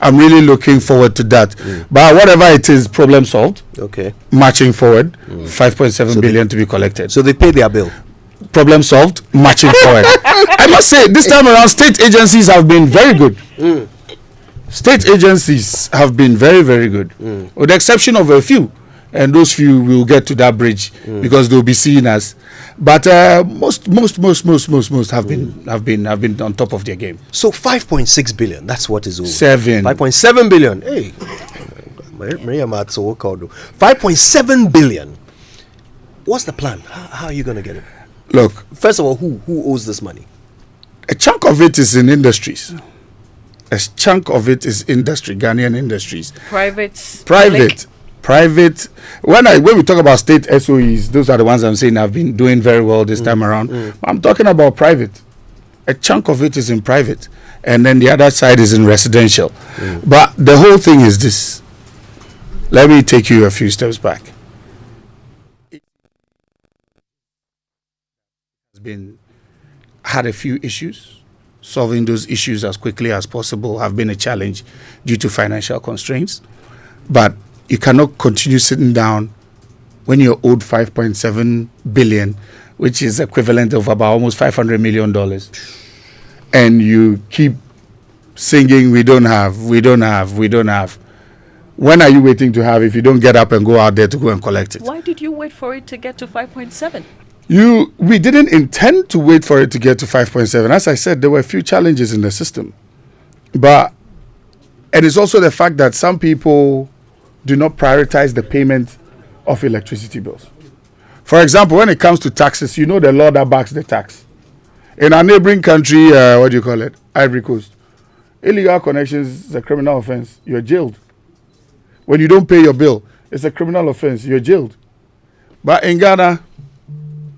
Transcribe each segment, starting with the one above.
I'm really looking forward to that. But whatever it is, problem solved. Okay. Marching forward, 5.7 billion to be collected. So they pay their bill. Problem solved, marching forward. I must say, this time around, state agencies have been very good. State agencies have been very, very good, with the exception of a few. And those few will get to that bridge because they'll be seen as. But most have been on top of their game. So 5.6 billion. That's what is over. 5.7 billion. Hey, Maria Matso Kodo. 5.7 billion. What's the plan? How are you going to get it? Look, first of all, who owes this money? A chunk of it is in industries. A chunk of it is industry, Ghanaian industries. Private. When we talk about state SOEs, those are the ones I'm saying have been doing very well this time around. I'm talking about private. A chunk of it is in private, and then the other side is in residential. But the whole thing is this. Let me take you a few steps back. It has had a few issues. Solving those issues as quickly as possible have been a challenge due to financial constraints. But you cannot continue sitting down when you're owed 5.7 billion, which is equivalent of about almost $500 million. And you keep singing, we don't have. When are you waiting to have if you don't get up and go out there to go and collect it? Why did you wait for it to get to 5.7? We didn't intend to wait for it to get to 5.7. As I said, there were a few challenges in the system. And it's also the fact that some people do not prioritize the payment of electricity bills. For example, when it comes to taxes, you know the law that backs the tax. In our neighboring country, Ivory Coast, illegal connections is a criminal offense. You're jailed. When you don't pay your bill, it's a criminal offense. You're jailed. But in Ghana,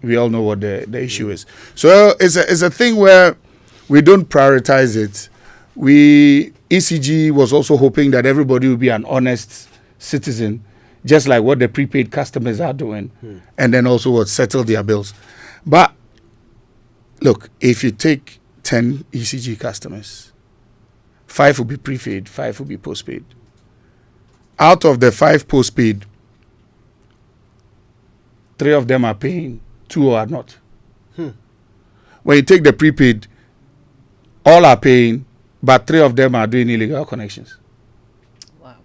we all know what the issue is. So it's a thing where we don't prioritize it. ECG was also hoping that everybody would be an honest citizen, just like what the prepaid customers are doing, and then also would settle their bills. But look, if you take 10 ECG customers, 5 will be prepaid, 5 will be postpaid. Out of the 5 postpaid, 3 of them are paying, 2 are not. When you take the prepaid, all are paying, but 3 of them are doing illegal connections. Wow.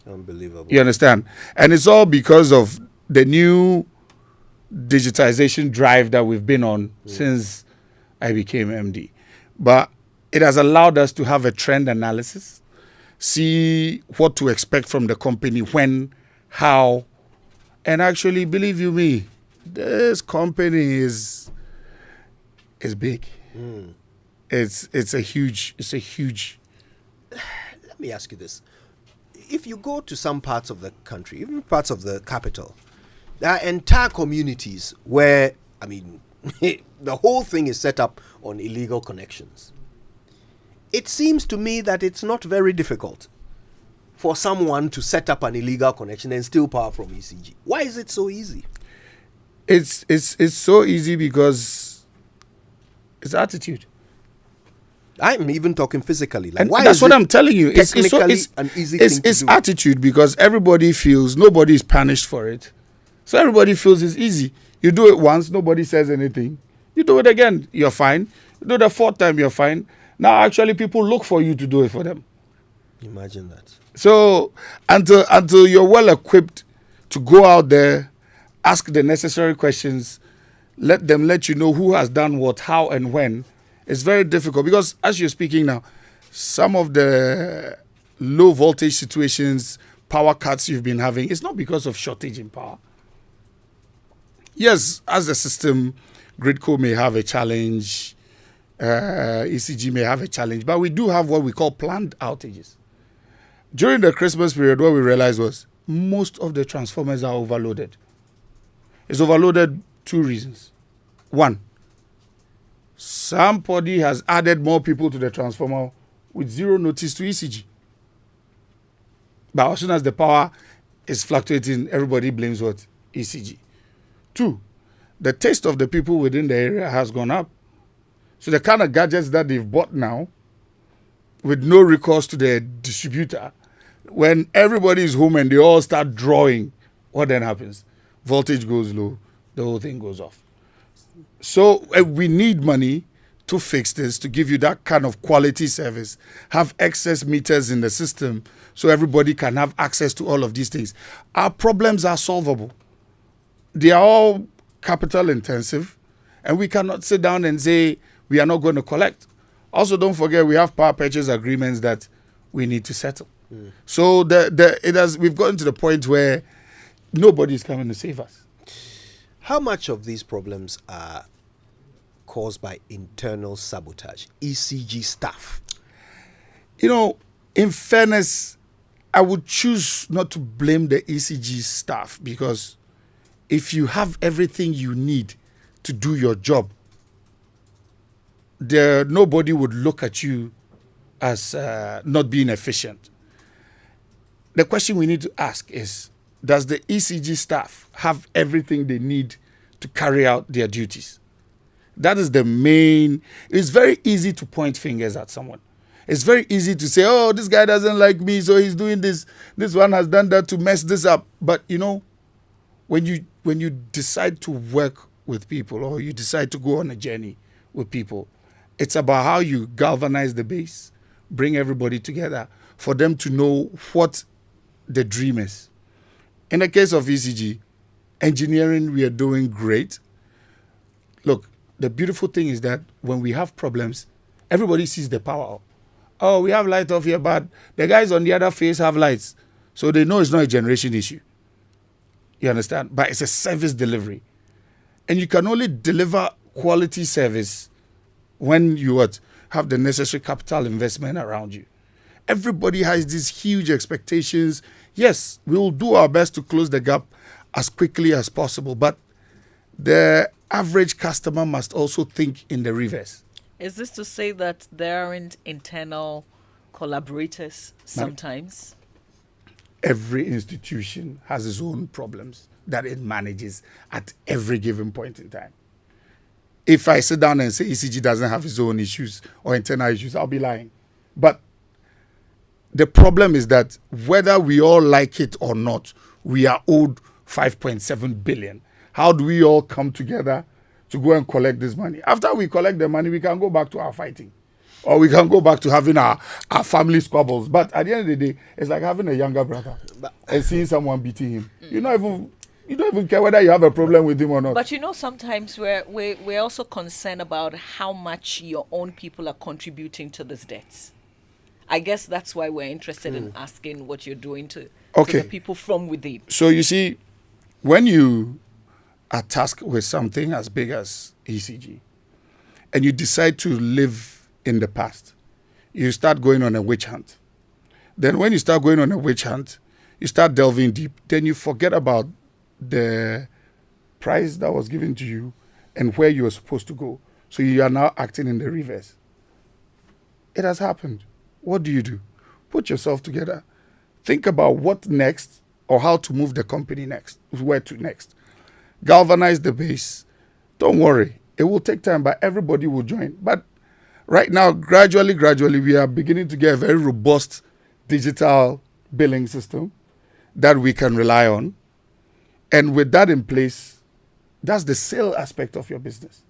Unbelievable. You understand? And it's all because of the new digitization drive that we've been on since I became MD. But it has allowed us to have a trend analysis, see what to expect from the company, when, how, and actually, believe you me, this company is big. It's a huge. Let me ask you this: if you go to some parts of the country, even parts of the capital, there are entire communities where, the whole thing is set up on illegal connections. It seems to me that it's not very difficult for someone to set up an illegal connection and steal power from ECG. Why is it so easy? It's so easy because it's attitude. I'm even talking physically. Like, why that's what I'm telling you. It's an easy thing to do. It's attitude because everybody feels nobody is punished for it. So everybody feels it's easy. You do it once, nobody says anything. You do it again, you're fine. You do the 4th time, you're fine. Now actually people look for you to do it for them. Imagine that. So until you're well equipped to go out there, ask the necessary questions, let you know who has done what, how, and when. It's very difficult because as you're speaking now, some of the low voltage situations, power cuts you've been having, it's not because of shortage in power. Yes, as a system, Gridco may have a challenge, ECG may have a challenge, but we do have what we call planned outages. During the Christmas period, what we realized was most of the transformers are overloaded. It's overloaded 2 reasons. 1, somebody has added more people to the transformer with 0 notice to ECG. But as soon as the power is fluctuating, everybody blames what? ECG. 2, the taste of the people within the area has gone up. So the kind of gadgets that they've bought now, with no recourse to the distributor, when everybody is home and they all start drawing, what then happens? Voltage goes low, the whole thing goes off. So we need money to fix this, to give you that kind of quality service, have excess meters in the system so everybody can have access to all of these things. Our problems are solvable. They are all capital intensive, and we cannot sit down and say we are not going to collect. Also, don't forget we have power purchase agreements that we need to settle. So we've gotten to the point where nobody is coming to save us. How much of these problems are caused by internal sabotage, ECG staff? You know, in fairness, I would choose not to blame the ECG staff, because if you have everything you need to do your job, nobody would look at you as not being efficient. The question we need to ask is, does the ECG staff have everything they need to carry out their duties? That is the main. It's very easy to point fingers at someone. It's very easy to say, oh, this guy doesn't like me, so he's doing this. This one has done that to mess this up. But, you know, when you decide to work with people, or you decide to go on a journey with people, it's about how you galvanize the base, bring everybody together for them to know what the dream is. In the case of ECG, engineering, we are doing great. Look, the beautiful thing is that when we have problems, everybody sees the power. Oh, we have light off here, but the guys on the other face have lights. So they know it's not a generation issue. You understand? But it's a service delivery. And you can only deliver quality service when you have the necessary capital investment around you. Everybody has these huge expectations. Yes, we will do our best to close the gap as quickly as possible, but the average customer must also think in the reverse. Is this to say that there aren't internal collaborators sometimes? Every institution has its own problems that it manages at every given point in time. If I sit down and say ECG doesn't have its own issues or internal issues, I'll be lying. But the problem is that whether we all like it or not, we are owed 5.7 billion. How do we all come together to go and collect this money? After we collect the money, we can go back to our fighting, or we can go back to having our family squabbles. But at the end of the day, it's like having a younger brother and seeing someone beating him. You don't even care whether you have a problem with him or not. But you know, sometimes we're also concerned about how much your own people are contributing to this debt. I guess that's why we're interested in asking what you're doing to the people from within. So you see, when you are tasked with something as big as ECG, and you decide to live in the past, you start going on a witch hunt. Then when you start going on a witch hunt, you start delving deep. Then you forget about the prize that was given to you and where you were supposed to go. So you are now acting in the reverse. It has happened. What do you do? Put yourself together. Think about what next, or how to move the company next, where to next. Galvanize the base. Don't worry. It will take time, but everybody will join. But right now, gradually, we are beginning to get a very robust digital billing system that we can rely on. And with that in place, that's the sales aspect of your business.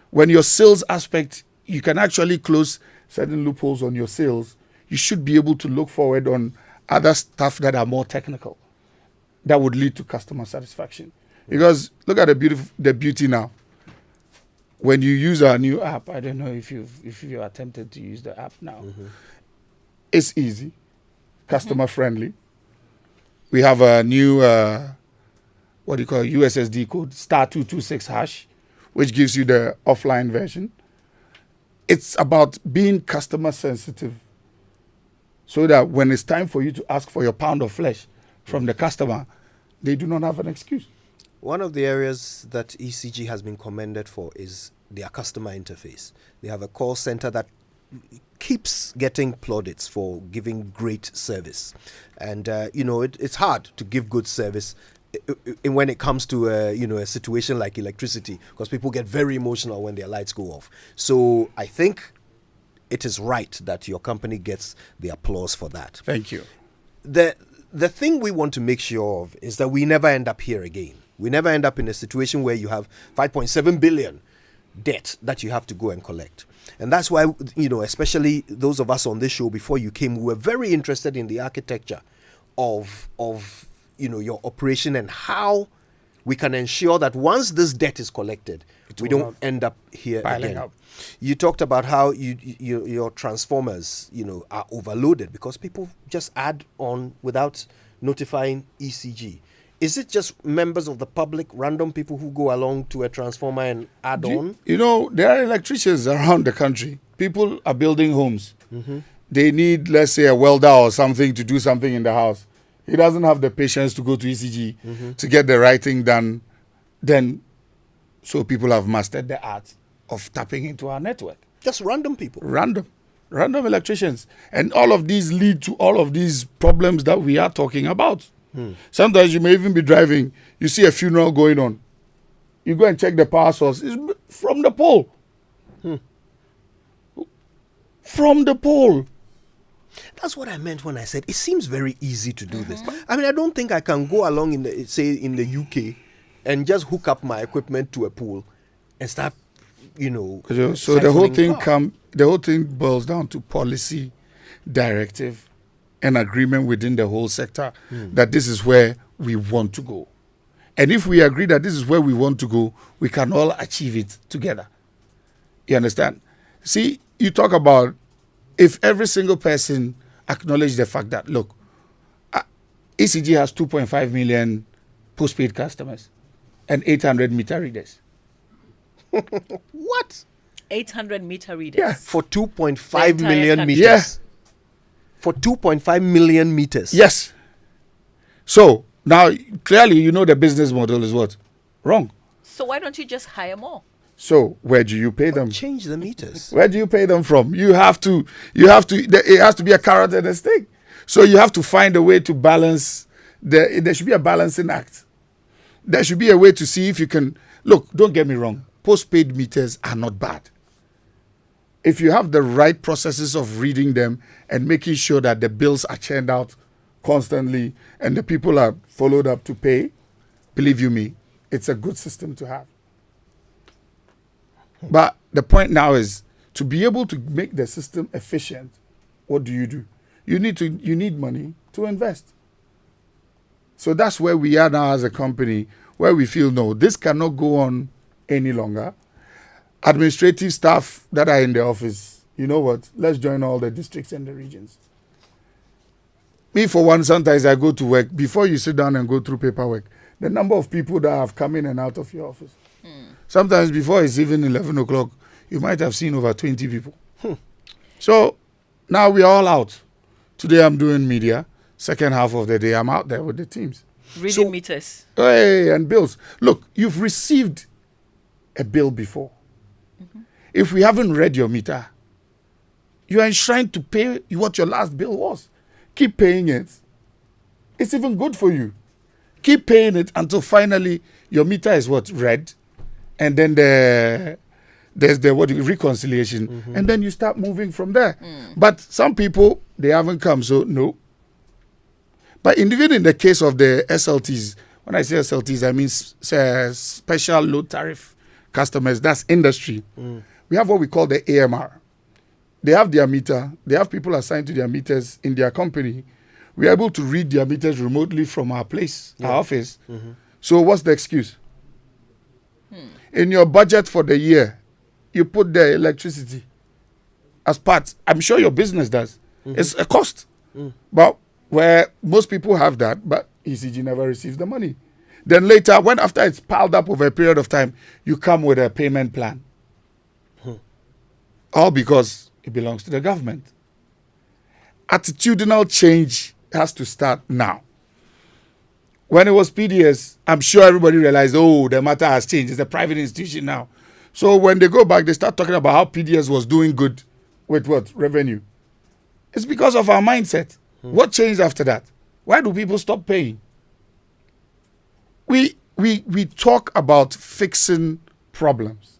When your sales aspect, you can actually close certain loopholes on your sales. You should be able to look forward on other stuff that are more technical that would lead to customer satisfaction. Because look at the beauty now. When you use our new app, I don't know if you attempted to use the app now. It's easy, customer friendly. We have a new USSD code, *226#, which gives you the offline version. It's about being customer sensitive, so that when it's time for you to ask for your pound of flesh from the customer, they do not have an excuse. One of the areas that ECG has been commended for is their customer interface. They have a call center that keeps getting plaudits for giving great service. And, it's hard to give good service when it comes to a situation like electricity, because people get very emotional when their lights go off. So I think it is right that your company gets the applause for that. Thank you. The thing we want to make sure of is that we never end up here again. We never end up in a situation where you have 5.7 billion debt that you have to go and collect. And that's why, especially those of us on this show before you came, we were very interested in the architecture of your operation and how we can ensure that once this debt is collected, we don't end up here again. Up. You talked about how your transformers, are overloaded because people just add on without notifying ECG. Is it just members of the public, random people who go along to a transformer and add on? There are electricians around the country. People are building homes. Mm-hmm. They need, let's say, a welder or something to do something in the house. He doesn't have the patience to go to ECG to get the right thing done. So people have mastered the art of tapping into our network. Just random people. Random electricians. And all of these lead to all of these problems that we are talking about. Sometimes you may even be driving, you see a funeral going on. You go and check the power source. It's from the pole. From the pole. That's what I meant when I said it seems very easy to do this. I mean, I don't think I can go along in the UK and just hook up my equipment to a pool and start, So the whole thing boils down to policy, directive, and agreement within the whole sector that this is where we want to go. And if we agree that this is where we want to go, we can all achieve it together. You understand? See, you talk about if every single person acknowledge the fact that, look, ECG has 2.5 million postpaid customers and 800 meter readers. What? 800 meter readers? Yeah. For 2.5 million country. meters? Yeah. For 2.5 million meters? Yes. So, now, clearly, the business model is what? Wrong. So why don't you just hire more? So, where do you pay them? Change the meters. Where do you pay them from? It has to be a carrot and a stick. So you have to find a way to balance. There should be a balancing act. There should be a way to see if you can. Look, don't get me wrong. Postpaid meters are not bad. If you have the right processes of reading them and making sure that the bills are churned out constantly and the people are followed up to pay, believe you me, it's a good system to have. But the point now is to be able to make the system efficient. What do? You need money to invest. So that's where we are now as a company, where we feel no, this cannot go on any longer. Administrative staff that are in the office, you know what? Let's join all the districts and the regions. Me, for one, sometimes I go to work. Before you sit down and go through paperwork, the number of people that have come in and out of your office. Sometimes before it's even 11 o'clock, you might have seen over 20 people. So now we are all out. Today I'm doing media. Second half of the day, I'm out there with the teams. Reading meters. Hey, and bills. Look, you've received a bill before. If we haven't read your meter, you are enshrined to pay what your last bill was. Keep paying it. It's even good for you. Keep paying it until finally your meter is read. And then there's the reconciliation. And then you start moving from there. But some people, they haven't come, so no. But even in the case of the SLTs, when I say SLTs, I mean special low tariff customers, that's industry. We have what we call the AMR. They have their meter. They have people assigned to their meters in their company. We are able to read their meters remotely from our place, our office. So what's the excuse? In your budget for the year, you put the electricity as part. I'm sure your business does. It's a cost. But where most people have that, but ECG never receives the money. Then later, after it's piled up over a period of time, you come with a payment plan. All because it belongs to the government. Attitudinal change has to start now. When it was PDS, I'm sure everybody realized, the matter has changed. It's a private institution now. So when they go back, they start talking about how PDS was doing good with what? Revenue. It's because of our mindset. What changed after that? Why do people stop paying? We talk about fixing problems.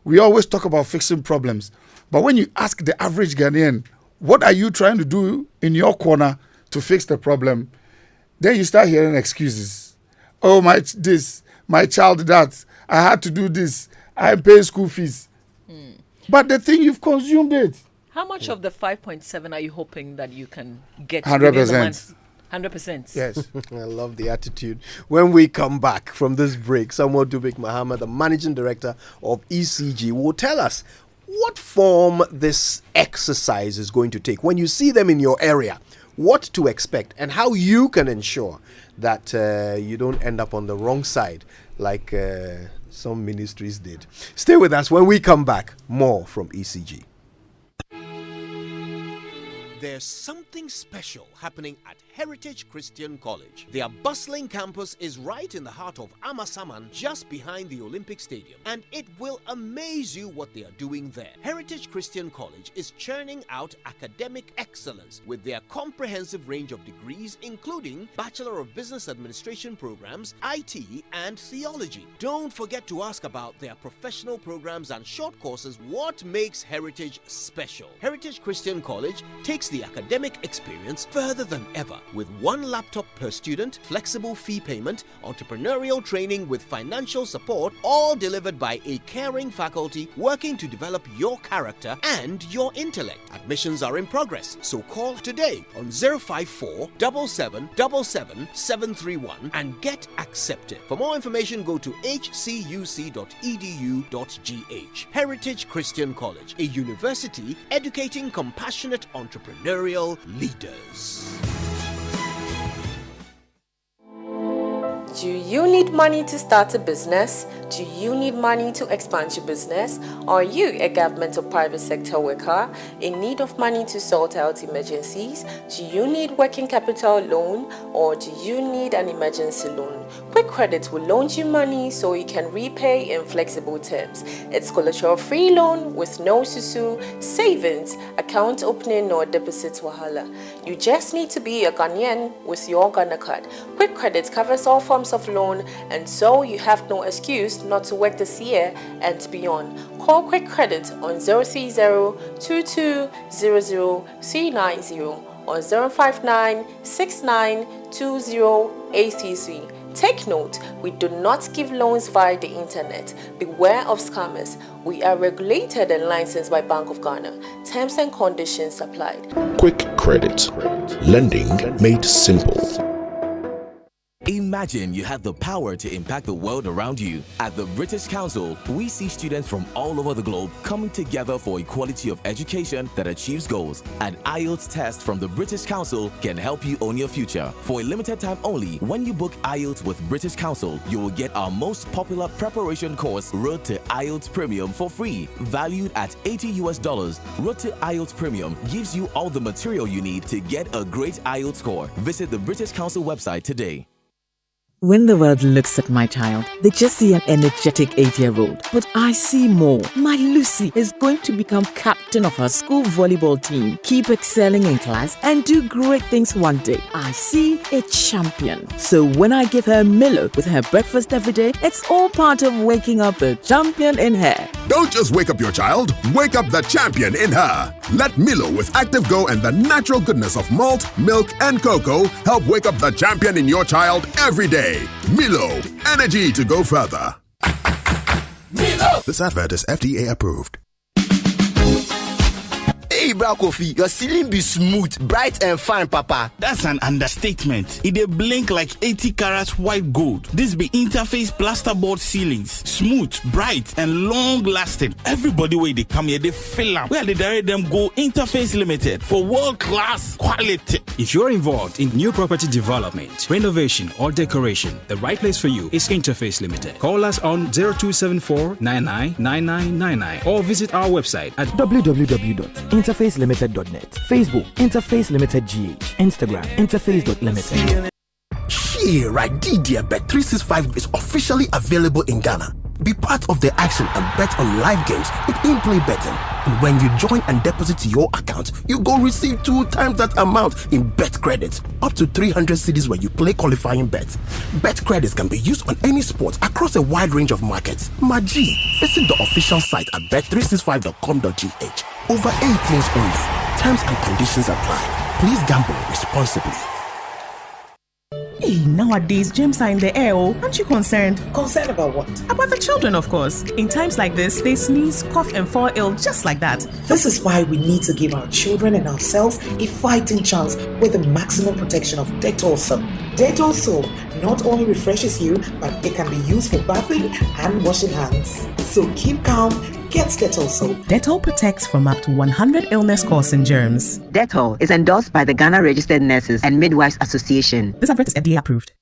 We always talk about fixing problems. But when you ask the average Ghanaian, what are you trying to do in your corner to fix the problem? Then you start hearing excuses. Oh, my child that, I had to do this, I'm paying school fees. But the thing, you've consumed it. How much of the 5.7 are you hoping that you can get? 100%. 100%. Yes. I love the attitude. When we come back from this break, Samuel Dubik Mahama, the managing director of ECG, will tell us what form this exercise is going to take. When you see them in your area, what to expect and how you can ensure that you don't end up on the wrong side like some ministries did. Stay with us. When we come back, more from ECG. There's something special happening at Heritage Christian College. Their bustling campus is right in the heart of Amasaman, just behind the Olympic Stadium, and it will amaze you what they are doing there. Heritage Christian College is churning out academic excellence with their comprehensive range of degrees, including Bachelor of Business Administration programs, IT, and theology. Don't forget to ask about their professional programs and short courses. What makes Heritage special? Heritage Christian College takes the academic experience further than ever with one laptop per student, flexible fee payment, entrepreneurial training with financial support, all delivered by a caring faculty working to develop your character and your intellect. Admissions are in progress, so call today on 054 7777 731 and get accepted. For more information, go to hcuc.edu.gh. Heritage Christian College, a university educating compassionate entrepreneurial leaders. Do you need money to start a business? Do you need money to expand your business? Are you a government or private sector worker in need of money to sort out emergencies? Do you need working capital loan or do you need an emergency loan? Quick Credit will loan you money so you can repay in flexible terms. It's collateral-free loan with no susu, savings, account opening or deposit wahala. You just need to be a Ghanaian with your Ghana card. Quick Credit covers all forms of loan, and so you have no excuse not to work this year and beyond. Call Quick Credit on 030-2200-390 or 059-6920-833. Take note, we do not give loans via the internet. Beware of scammers. We are regulated and licensed by Bank of Ghana. Terms and conditions applied. Quick Credit. Lending made simple. Imagine you had the power to impact the world around you. At the British Council, we see students from all over the globe coming together for equality of education that achieves goals. An IELTS test from the British Council can help you own your future. For a limited time only, when you book IELTS with British Council, you will get our most popular preparation course, Road to IELTS Premium, for free. Valued at $80. Road to IELTS Premium gives you all the material you need to get a great IELTS score. Visit the British Council website today. When the world looks at my child, they just see an energetic 8-year-old. But I see more. My Lucy is going to become captain of her school volleyball team, keep excelling in class, and do great things one day. I see a champion. So when I give her Milo with her breakfast every day, it's all part of waking up the champion in her. Don't just wake up your child, wake up the champion in her. Let Milo with Active Go and the natural goodness of malt, milk, and cocoa help wake up the champion in your child every day. Milo, energy to go further. Milo! This advert is FDA approved. Hey, Bra Kofi, your ceiling be smooth, bright and fine, Papa. That's an understatement. It dey blink like 80 carats white gold. This be Interface plasterboard ceilings. Smooth, bright, and long-lasting. Everybody where they come here, they fill up. Where they direct them go Interface Limited for world-class quality. If you're involved in new property development, renovation, or decoration, the right place for you is Interface Limited. Call us on 0274-999999 or visit our website at www.interfacelimited.net. Facebook, Interface Limited GH. Instagram, interface.limited. Here, right, DDR Bet365 is officially available in Ghana. Be part of the action and bet on live games with in-play betting. And when you join and deposit to your account, you go receive 2 times that amount in bet credits, up to 300 cedis when you play qualifying bets. Bet credits can be used on any sport across a wide range of markets. Maji, visit the official site at bet365.com.gh. Over 18s only. Terms and conditions apply. Please gamble responsibly. Hey, nowadays, germs are in the air. Aren't you concerned? Concerned about what? About the children, of course. In times like this, they sneeze, cough, and fall ill just like that. This is why we need to give our children and ourselves a fighting chance with the maximum protection of Dettol soap. Dettol soap not only refreshes you, but it can be used for bathing and washing hands. So keep calm, get Dettol soap. Dettol protects from up to 100 illness-causing germs. Dettol is endorsed by the Ghana Registered Nurses and Midwives Association. This advert is FDA approved.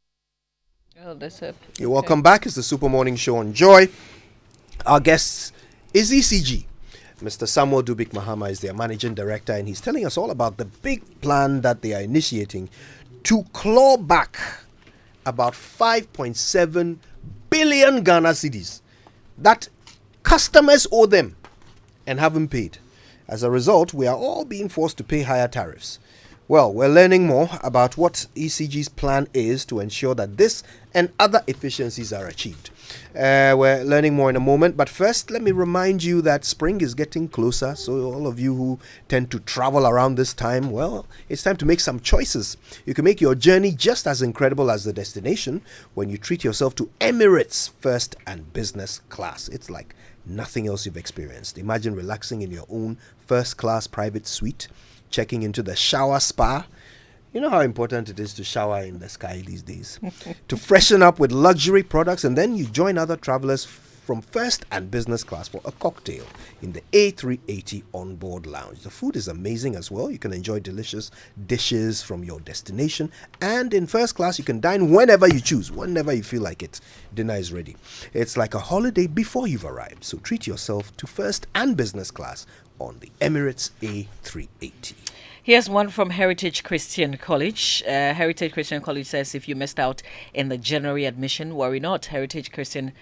Oh, that's it. You're welcome back. It's the Super Morning Show on Joy. Our guest is ECG. Mr. Samuel Dubik Mahama is their managing director, and he's telling us all about the big plan that they are initiating to claw back about 5.7 billion Ghana cedis that customers owe them and haven't paid. As a result, we are all being forced to pay higher tariffs. Well, we're learning more about what ECG's plan is to ensure that this and other efficiencies are achieved. We're learning more in a moment, but first let me remind you that spring is getting closer, so all of you who tend to travel around this time, well, it's time to make some choices. You can make your journey just as incredible as the destination when you treat yourself to Emirates first and business class. It's like nothing else you've experienced. Imagine relaxing in your own first class private suite, checking into the shower spa. You know how important it is to shower in the sky these days. To freshen up with luxury products, and then you join other travelers from first and business class for a cocktail in the A380 onboard lounge. The food is amazing as well. You can enjoy delicious dishes from your destination, and in first class you can dine whenever you choose, whenever you feel like it. Dinner is ready. It's like a holiday before you've arrived, so treat yourself to first and business class on the Emirates A380. Here's one from Heritage Christian College. Heritage Christian College says if you missed out in the January admission, worry not. Heritage Christian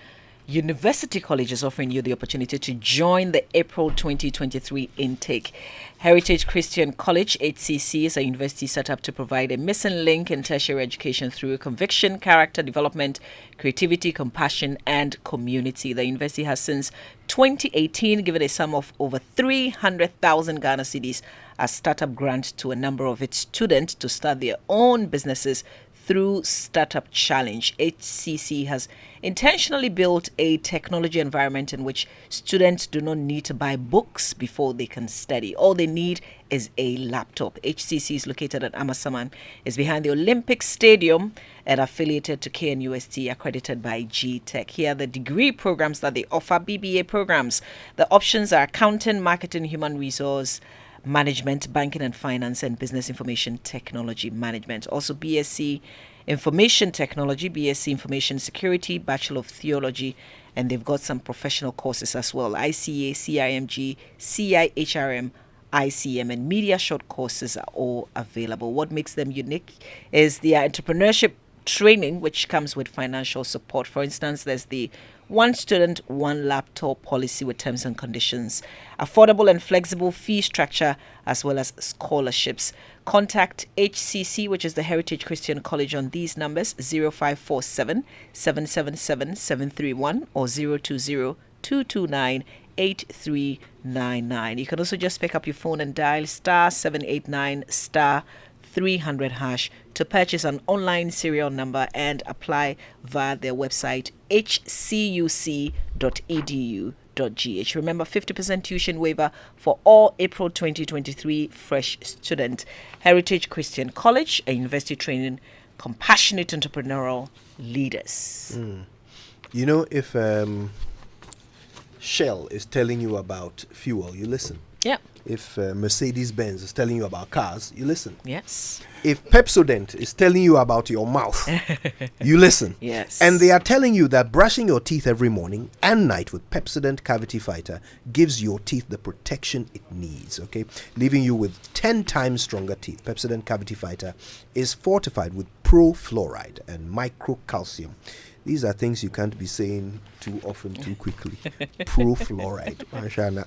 University College is offering you the opportunity to join the April 2023 intake. Heritage Christian College, HCC, is a university set up to provide a missing link in tertiary education through conviction, character development, creativity, compassion, and community. The university has since 2018 given a sum of over 300,000 Ghana cedis as startup grant to a number of its students to start their own businesses through Startup Challenge. HCC has intentionally built a technology environment in which students do not need to buy books before they can study. All they need is a laptop. HCC is located at Amasaman, is behind the Olympic Stadium and affiliated to KNUST, accredited by G-Tech. Here are the degree programs that they offer, BBA programs. The options are accounting, marketing, human resource management, banking and finance, and business information technology management. Also BSc information technology, BSc information security, Bachelor of Theology, and they've got some professional courses as well. ICA, CIMG, CIHRM, ICM, and media short courses are all available. What makes them unique is their entrepreneurship training, which comes with financial support. For instance, there's the one student, one laptop policy with terms and conditions, affordable and flexible fee structure, as well as scholarships. Contact HCC, which is the Heritage Christian College, on these numbers: 0547 777 731 or 020 229 8399. You can also just pick up your phone and dial *789 *300 hash to purchase an online serial number and apply via their website hcuc.edu.gh. Remember, 50% tuition waiver for all April 2023 fresh students. Heritage Christian College, a university training compassionate entrepreneurial leaders. You know, if Shell is telling you about fuel, you listen. Yeah. If Mercedes-Benz is telling you about cars, you listen. Yes. If Pepsodent is telling you about your mouth, you listen. Yes. And they are telling you that brushing your teeth every morning and night with Pepsodent Cavity Fighter gives your teeth the protection it needs, okay? Leaving you with 10 times stronger teeth. Pepsodent Cavity Fighter is fortified with pro-fluoride and microcalcium. These are things you can't be saying too often, too quickly. Pro-fluoride. Mashana.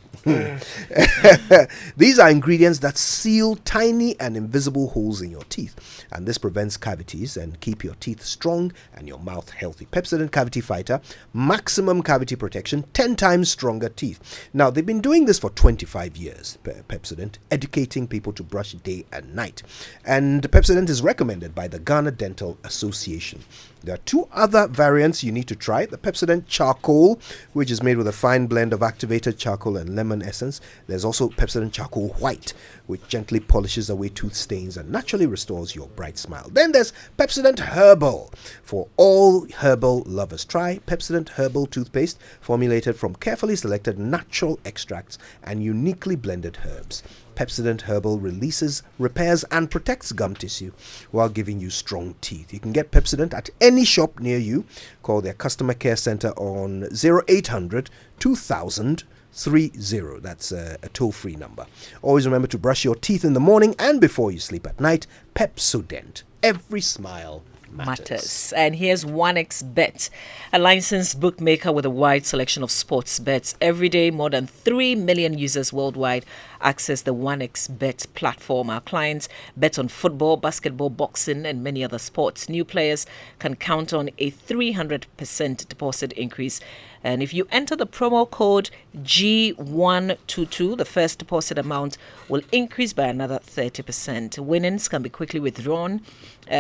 These are ingredients that seal tiny and invisible holes in your teeth, and this prevents cavities and keep your teeth strong and your mouth healthy. Pepsodent Cavity Fighter, maximum cavity protection, 10 times stronger teeth. Now, they've been doing this for 25 years, Pepsodent, educating people to brush day and night. And Pepsodent is recommended by the Ghana Dental Association. There are 2 other variants you need to try. The Pepsodent Charcoal, which is made with a fine blend of activated charcoal and lemon essence. There's also Pepsodent Charcoal White, which gently polishes away tooth stains and naturally restores your bright smile. Then there's Pepsodent Herbal. For all herbal lovers, try Pepsodent Herbal toothpaste, formulated from carefully selected natural extracts and uniquely blended herbs. Pepsodent Herbal releases, repairs, and protects gum tissue while giving you strong teeth. You can get Pepsodent at any shop near you. Call their customer care center on 0800 2000 30. That's a toll-free number. Always remember to brush your teeth in the morning and before you sleep at night. Pepsodent. Every smile matters. And here's 1xBet, a licensed bookmaker with a wide selection of sports bets. Every day, more than 3 million users worldwide access the 1xBet platform. Our clients bet on football, basketball, boxing, and many other sports. New players can count on a 300% deposit increase. And if you enter the promo code G122, the first deposit amount will increase by another 30%. Winnings can be quickly withdrawn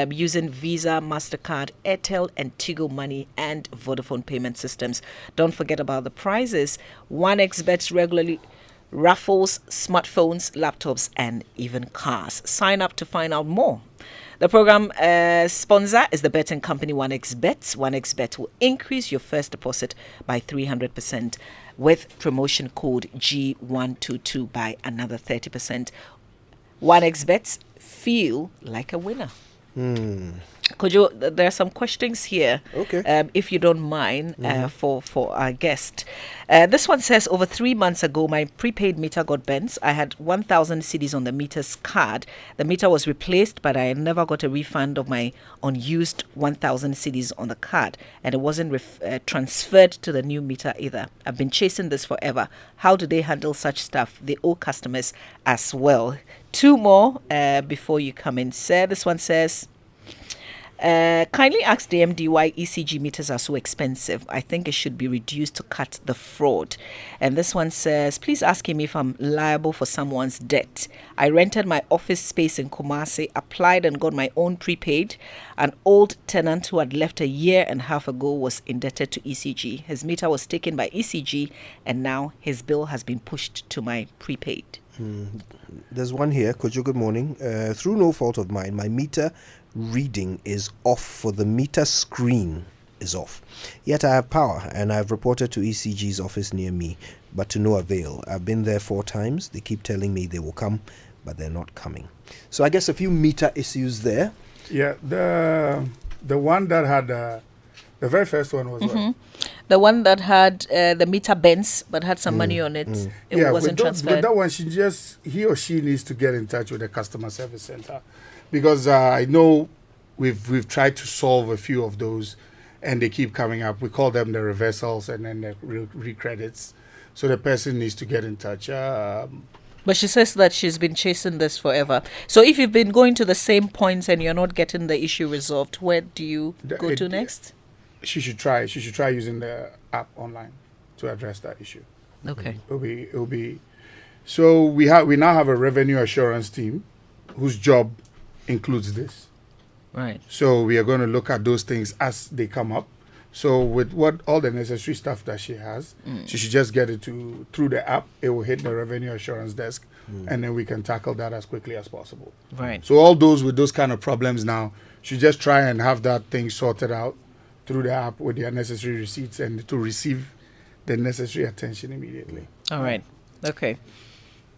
using Visa, MasterCard, Airtel, and Tigo Money and Vodafone payment systems. Don't forget about the prizes. 1xBet regularly raffles smartphones, laptops, and even cars. Sign up to find out more. The program sponsor is the betting company 1xBet. 1xBet will increase your first deposit by 300% with promotion code G122 by another 30%. 1xBet, feel like a winner. Could you? There are some questions here. Okay. If you don't mind, for our guest. This one says, over 3 months ago, my prepaid meter got bent. I had 1,000 cedis on the meter's card. The meter was replaced, but I never got a refund of my unused 1,000 cedis on the card, and it wasn't transferred to the new meter either. I've been chasing this forever. How do they handle such stuff? They owe customers as well. 2 more before you come in, sir. This one says, kindly ask the MD why ECG meters are so expensive. I think it should be reduced to cut the fraud. And this one says, please ask him if I'm liable for someone's debt. I rented my office space in Kumasi, applied and got my own prepaid. An old tenant who had left a year and a half ago was indebted to ECG. His meter was taken by ECG, and now his bill has been pushed to my prepaid. There's one here. Kojo, good morning. Through no fault of mine, my meter reading is off, for the meter screen is off. Yet I have power, and I've reported to ECG's office near me, but to no avail. I've been there 4 times. They keep telling me they will come, but they're not coming. So I guess a few meter issues there. Yeah, the one that had the very first one was what? The one that had the meter bends but had some money on it. It wasn't transferred. With that one, he or she needs to get in touch with the customer service center, because I know we've tried to solve a few of those, and they keep coming up. We call them the reversals and then the recredits. So the person needs to get in touch. But she says that she's been chasing this forever. So if you've been going to the same points and you're not getting the issue resolved, where do you go to next? She should try using the app online to address that issue. Okay. It'll be. So we now have a revenue assurance team whose job includes this. Right. So we are going to look at those things as they come up. So with all the necessary stuff that she has, she should just get it through the app. It will hit the revenue assurance desk, and then we can tackle that as quickly as possible. Right. So all those with those kind of problems now should just try and have that thing sorted out through the app with their necessary receipts, and to receive the necessary attention immediately. All right. Okay.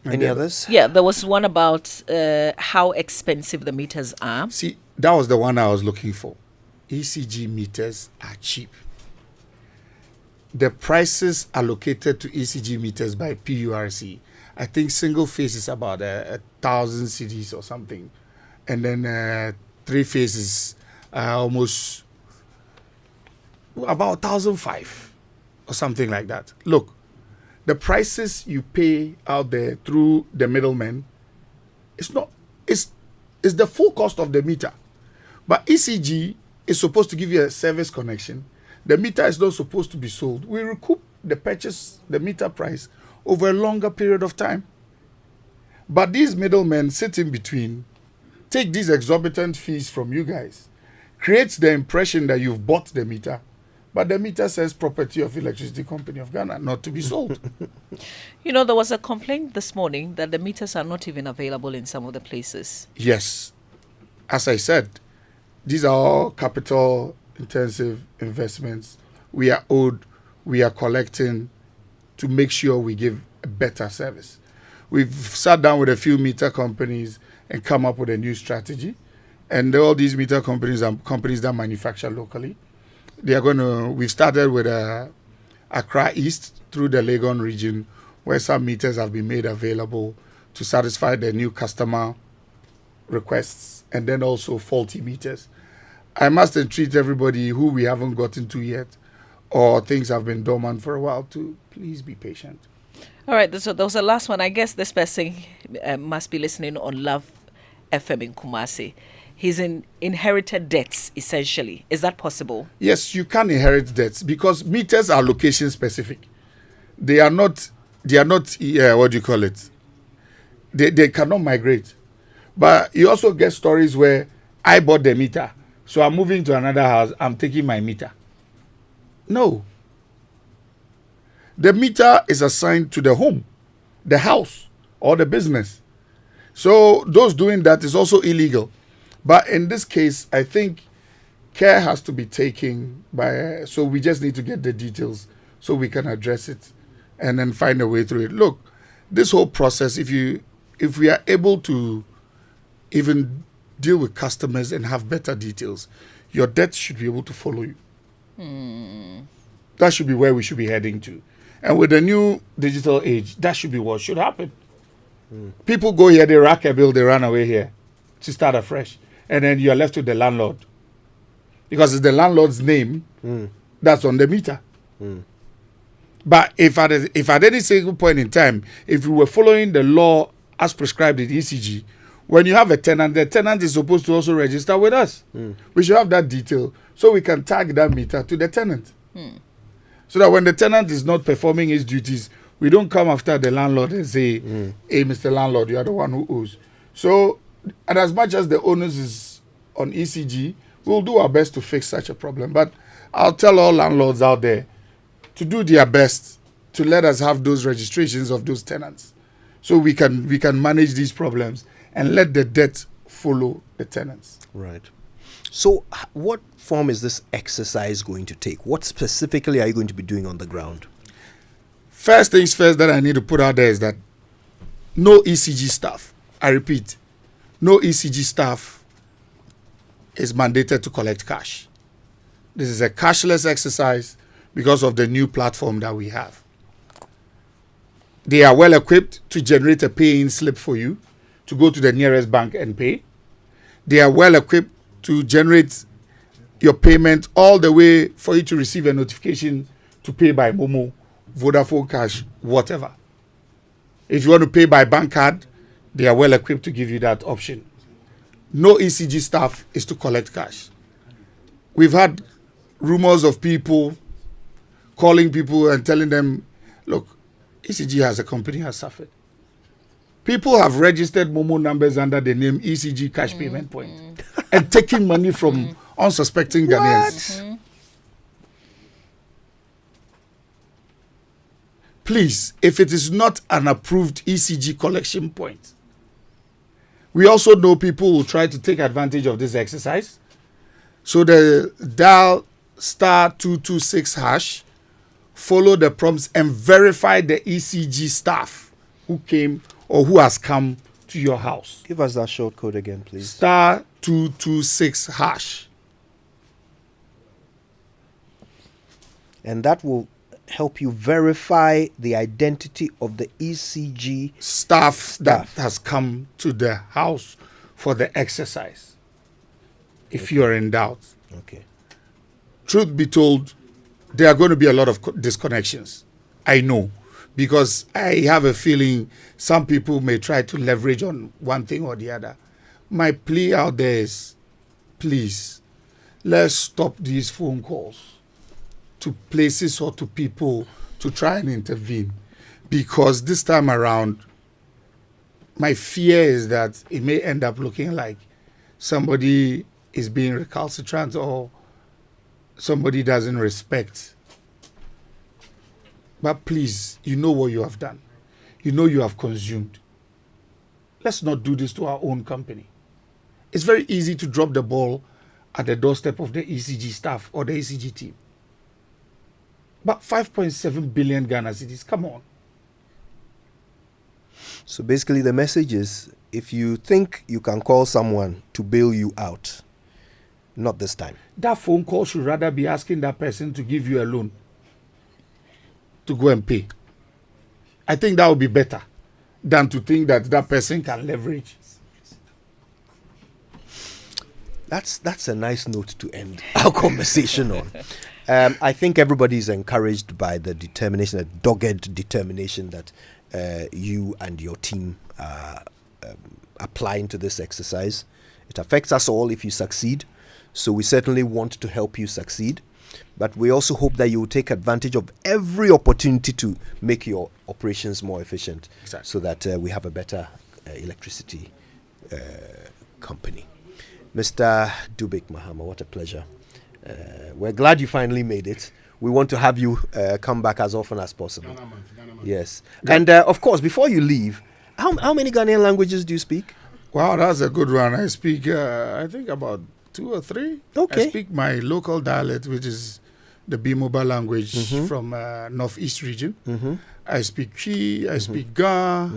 Any others? Yeah, there was one about how expensive the meters are. See, that was the one I was looking for. ECG meters are cheap. The prices allocated to ECG meters by PURC, I think single phase is about 1,000 cedis or something, and then 3 phases almost about 1,005 or something like that. Look, the prices you pay out there through the middlemen, it's the full cost of the meter. But ECG is supposed to give you a service connection. The meter is not supposed to be sold. We recoup the meter price over a longer period of time. But these middlemen sit in between, take these exorbitant fees from you guys, creates the impression that you've bought the meter, but the meter says property of Electricity Company of Ghana, not to be sold. There was a complaint this morning that the meters are not even available in some of the places. Yes. As I said, these are all capital intensive investments. We are collecting to make sure we give a better service. We've sat down with a few meter companies and come up with a new strategy. And all these meter companies are companies that manufacture locally. We've started with Accra East through the Legon region, where some meters have been made available to satisfy the new customer requests, and then also faulty meters. I must entreat everybody who we haven't gotten to yet, or things have been dormant for a while, to please be patient. All right, so there was the last one. I guess this person must be listening on Love FM in Kumasi. He's inherited debts, essentially. Is that possible? Yes, you can inherit debts because meters are location specific. They are not what do you call it? They cannot migrate. But you also get stories where I bought the meter, so I'm moving to another house, I'm taking my meter. No. The meter is assigned to the home, the house, or the business. So those doing that is also illegal. But in this case, I think care has to be taken by, so we just need to get the details so we can address it and then find a way through it. Look, this whole process, if we are able to even deal with customers and have better details, your debt should be able to follow you. That should be where we should be heading to. And with the new digital age, that should be what should happen. People go here, they rack a bill, they run away here to start afresh. And then you're left with the landlord. Because it's the landlord's name that's on the meter. But if at any single point in time, if we were following the law as prescribed in ECG, when you have a tenant, the tenant is supposed to also register with us. We should have that detail so we can tag that meter to the tenant. So that when the tenant is not performing his duties, we don't come after the landlord and say, hey, Mr. Landlord, you are the one who owes. So, and as much as the onus is on ECG, we'll do our best to fix such a problem. But I'll tell all landlords out there to do their best to let us have those registrations of those tenants so we can manage these problems and let the debt follow the tenants. Right. So what form is this exercise going to take? What specifically are you going to be doing on the ground? First things first that I need to put out there is that no ECG staff, I repeat, no ECG staff is mandated to collect cash. This is a cashless exercise because of the new platform that we have. They are well equipped to generate a pay-in slip for you to go to the nearest bank and pay. They are well equipped to generate your payment all the way for you to receive a notification to pay by Momo, Vodafone Cash, whatever. If you want to pay by bank card, they are well equipped to give you that option. No ECG staff is to collect cash. We've had rumors of people calling people and telling them, look, ECG as a company has suffered. People have registered Momo numbers under the name ECG Cash Payment Point and taking money from unsuspecting Ghanaians. Please, if it is not an approved ECG collection point, we also know people will try to take advantage of this exercise. So the dial *226#, follow the prompts and verify the ECG staff who came or who has come to your house. Give us that short code again, please. *226#. And that will help you verify the identity of the ECG staff that has come to the house for the exercise. If you are in doubt. Okay. Truth be told, there are going to be a lot of disconnections. I know, because I have a feeling some people may try to leverage on one thing or the other. My plea out there is, please, let's stop these phone calls to places or to people to try and intervene. Because this time around, my fear is that it may end up looking like somebody is being recalcitrant or somebody doesn't respect. But please, you know what you have done. You know you have consumed. Let's not do this to our own company. It's very easy to drop the ball at the doorstep of the ECG staff or the ECG team. But 5.7 billion Ghana cedis, come on. So basically the message is, if you think you can call someone to bail you out, not this time. That phone call should rather be asking that person to give you a loan to go and pay. I think that would be better than to think that that person can leverage. That's a nice note to end our conversation on. I think everybody is encouraged by the determination, the dogged determination that you and your team are applying to this exercise. It affects us all if you succeed. So we certainly want to help you succeed. But we also hope that you will take advantage of every opportunity to make your operations more efficient, so that we have a better electricity company. Mr. Dubik Mahama, what a pleasure. We're glad you finally made it. We want to have you come back as often as possible. Yes. And of course, before you leave, how many Ghanaian languages do you speak? Wow, that's a good one. I speak, I think, about 2 or 3. Okay. I speak my local dialect, which is the Bimoba language from Northeast region. I speak Chi, I speak Ga,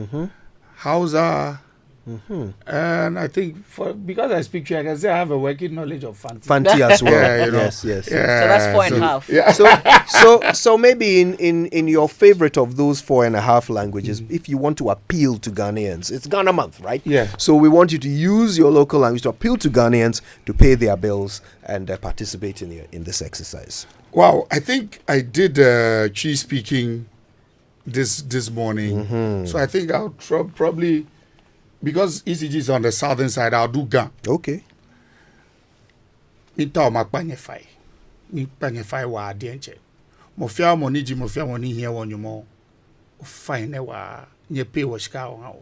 Hausa, and I think because I speak Chi, I can say I have a working knowledge of Fanti. Fanti as well. Yeah, you know. Yes. So that's 4.5. Yeah. So maybe in your favorite of those 4.5 languages, if you want to appeal to Ghanaians, it's Ghana month, right? Yeah. So we want you to use your local language to appeal to Ghanaians to pay their bills and participate in this exercise. Wow, I think I did Chi speaking this morning. So I think I'll probably, because ECG is on the southern side, I'll do Ga. Okay. Mita makpanyefai. Mikpanyefai wa adienche. Mofia moniji mofia moni here won you more. Fine wa nye pay wa shika wa.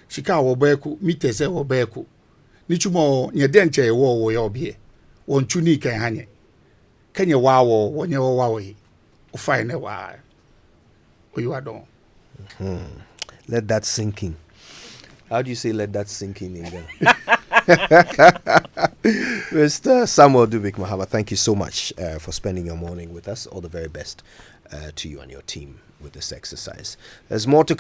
Shika wa beku, mite se wa beku. Nichumo nye denche wo ya obie. Won chuni kan hanye. Kenya wa wo wonye wa we. Fine wa. You are done. Let that sink in. How do you say let that sink in Ghana? Mr. Samuel Dubik Mahama, thank you so much for spending your morning with us. All the very best to you and your team with this exercise. There's more to come.